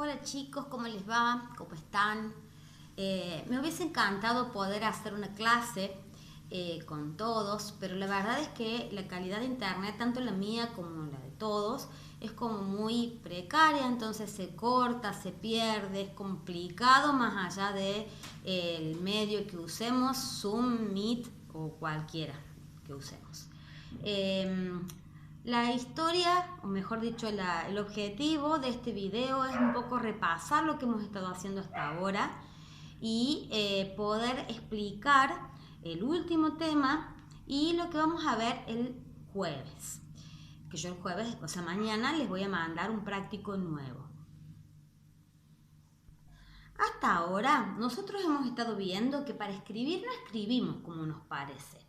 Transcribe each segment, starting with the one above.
Hola chicos, ¿cómo les va? ¿Cómo están? Me hubiese encantado poder hacer una clase con todos, pero la verdad es que la calidad de internet, tanto la mía como la de todos, es como muy precaria, entonces se corta, se pierde, es complicado más allá de el medio que usemos, Zoom, Meet o cualquiera que usemos. La historia, o mejor dicho, el objetivo de este video es un poco repasar lo que hemos estado haciendo hasta ahora y poder explicar el último tema y lo que vamos a ver el jueves. Que yo el jueves, o sea, mañana les voy a mandar un práctico nuevo. Hasta ahora, nosotros hemos estado viendo que para escribir no escribimos como nos parece.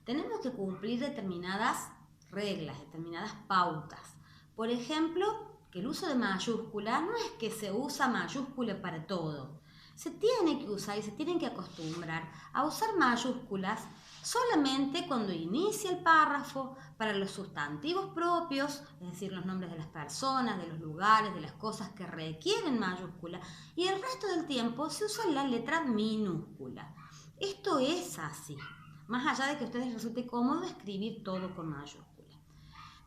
Tenemos que cumplir determinadas reglas, determinadas pautas. Por ejemplo, que el uso de mayúscula no es que se usa mayúscula para todo. Se tiene que usar y se tienen que acostumbrar a usar mayúsculas solamente cuando inicia el párrafo, para los sustantivos propios, es decir, los nombres de las personas, de los lugares, de las cosas que requieren mayúscula, y el resto del tiempo se usa la letra minúscula. Esto es así, más allá de que a ustedes les resulte cómodo escribir todo con mayúscula.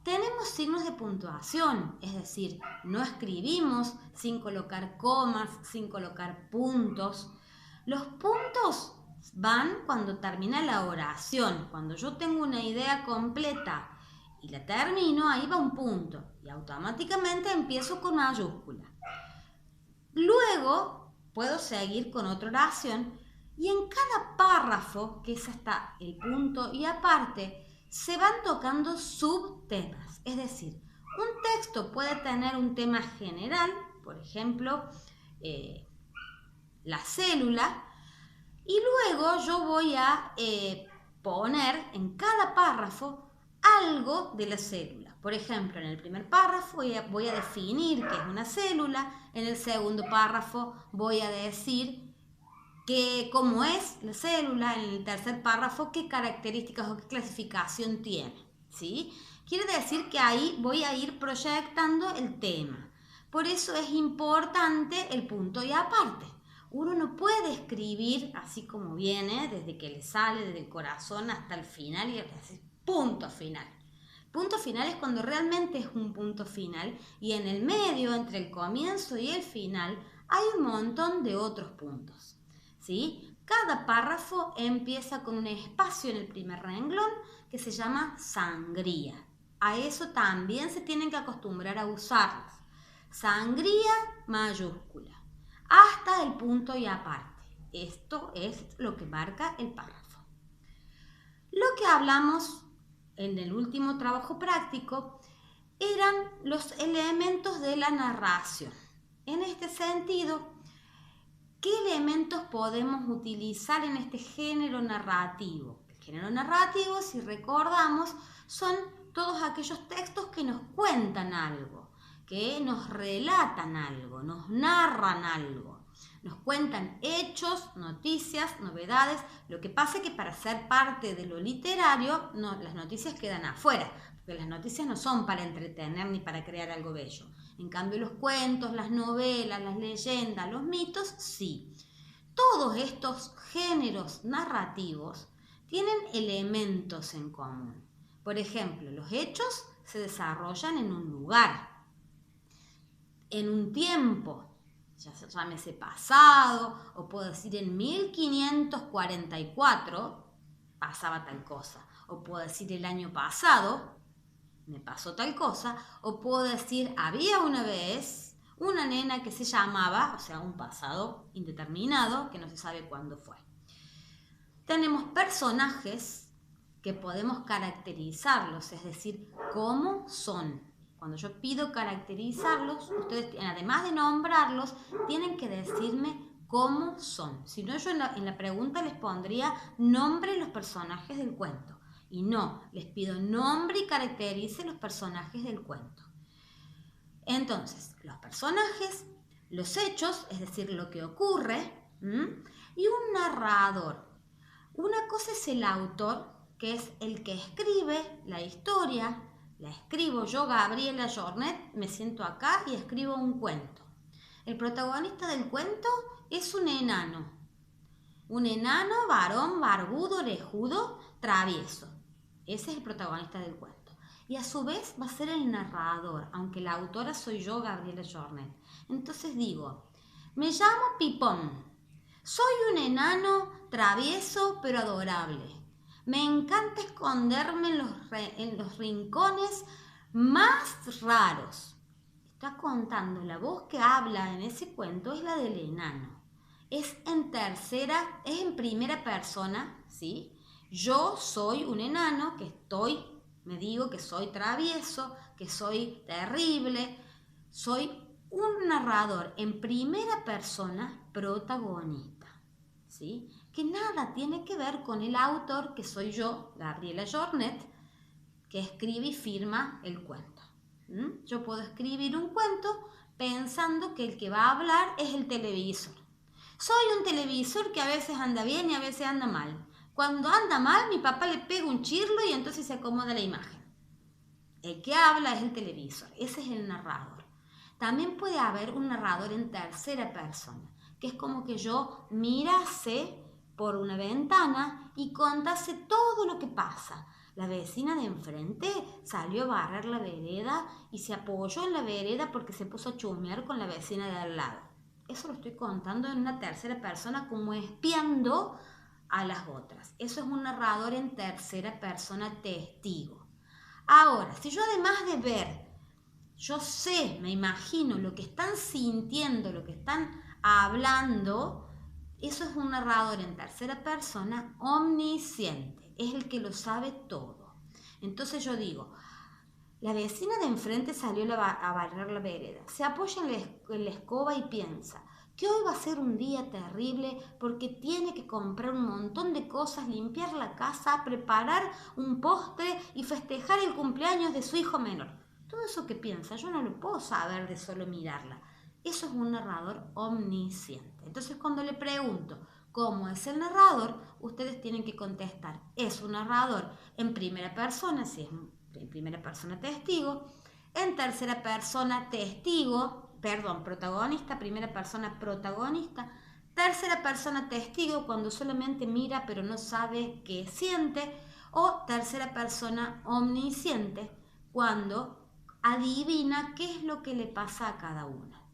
Tenemos signos de puntuación, es decir, no escribimos sin colocar comas, sin colocar puntos. Los puntos van cuando termina la oración. Cuando yo tengo una idea completa y la termino, ahí va un punto y automáticamente empiezo con mayúscula. Luego puedo seguir con otra oración y en cada párrafo, que es hasta el punto y aparte, se van tocando subtemas. Es decir, un texto puede tener un tema general, por ejemplo, la célula, y luego yo voy a poner en cada párrafo algo de la célula. Por ejemplo, en el primer párrafo voy a definir qué es una célula, en el segundo párrafo voy a decir cómo es la célula, en el tercer párrafo qué características o qué clasificación tiene, ¿sí? Quiere decir que ahí voy a ir proyectando el tema. Por eso es importante el punto y aparte. Uno no puede escribir así como viene, desde que le sale, desde el corazón hasta el final y así, punto final. Punto final es cuando realmente es un punto final y en el medio, entre el comienzo y el final, hay un montón de otros puntos, ¿sí? Cada párrafo empieza con un espacio en el primer renglón que se llama sangría. A eso también se tienen que acostumbrar a usarlas. Sangría mayúscula, hasta el punto y aparte. Esto es lo que marca el párrafo. Lo que hablamos en el último trabajo práctico eran los elementos de la narración. En este sentido, ¿qué elementos podemos utilizar en este género narrativo? El género narrativo, si recordamos, son todos aquellos textos que nos cuentan algo, que nos relatan algo, nos narran algo. Nos cuentan hechos, noticias, novedades. Lo que pasa es que para ser parte de lo literario, las noticias quedan afuera, porque las noticias no son para entretener ni para crear algo bello. En cambio, los cuentos, las novelas, las leyendas, los mitos, sí. Todos estos géneros narrativos tienen elementos en común. Por ejemplo, los hechos se desarrollan en un lugar, en un tiempo, ya se llámese pasado, o puedo decir en 1544 pasaba tal cosa, o puedo decir el año pasado me pasó tal cosa, o puedo decir había una vez una nena que se llamaba, o sea, un pasado indeterminado que no se sabe cuándo fue. Tenemos personajes que podemos caracterizarlos, es decir, cómo son. Cuando yo pido caracterizarlos, ustedes, además de nombrarlos, tienen que decirme cómo son. Si no, yo en la pregunta les pondría nombre los personajes del cuento. Y no, les pido nombre y caracterice los personajes del cuento. Entonces, los personajes, los hechos, es decir, lo que ocurre, y un narrador. Una cosa es el autor, que es el que escribe la historia. La escribo yo, Gabriela Jornet, me siento acá y escribo un cuento. El protagonista del cuento es un enano. Un enano, varón, barbudo, orejudo, travieso. Ese es el protagonista del cuento. Y a su vez va a ser el narrador, aunque la autora soy yo, Gabriela Jornet. Entonces digo, me llamo Pipón. Soy un enano travieso pero adorable. Me encanta esconderme en los rincones más raros. Está contando, la voz que habla en ese cuento es la del enano. Es en primera persona, ¿sí? Yo soy un enano me digo que soy travieso, que soy terrible. Soy un narrador en primera persona protagonista, ¿sí? Que nada tiene que ver con el autor, que soy yo, Gabriela Jornet, que escribe y firma el cuento. Yo puedo escribir un cuento pensando que el que va a hablar es el televisor. Soy un televisor que a veces anda bien y a veces anda mal. Cuando anda mal, mi papá le pega un chirlo y entonces se acomoda la imagen. El que habla es el televisor, ese es el narrador. También puede haber un narrador en tercera persona, que es como que yo mirase por una ventana y contase todo lo que pasa. La vecina de enfrente salió a barrer la vereda y se apoyó en la vereda porque se puso a chusmear con la vecina de al lado. Eso lo estoy contando en una tercera persona como espiando a las otras. Eso es un narrador en tercera persona testigo. Ahora, si yo además de ver, yo sé, me imagino lo que están sintiendo, lo que están hablando, eso es un narrador en tercera persona omnisciente, es el que lo sabe todo. Entonces yo digo, la vecina de enfrente salió a barrer la vereda, se apoya en la escoba y piensa que hoy va a ser un día terrible porque tiene que comprar un montón de cosas, limpiar la casa, preparar un postre y festejar el cumpleaños de su hijo menor. Todo eso que piensa, yo no lo puedo saber de solo mirarla. Eso es un narrador omnisciente. Entonces cuando le pregunto cómo es el narrador, ustedes tienen que contestar, es un narrador en primera persona, si es en primera persona testigo, en tercera persona protagonista, primera persona protagonista, tercera persona testigo cuando solamente mira pero no sabe qué siente, o tercera persona omnisciente cuando adivina qué es lo que le pasa a cada uno.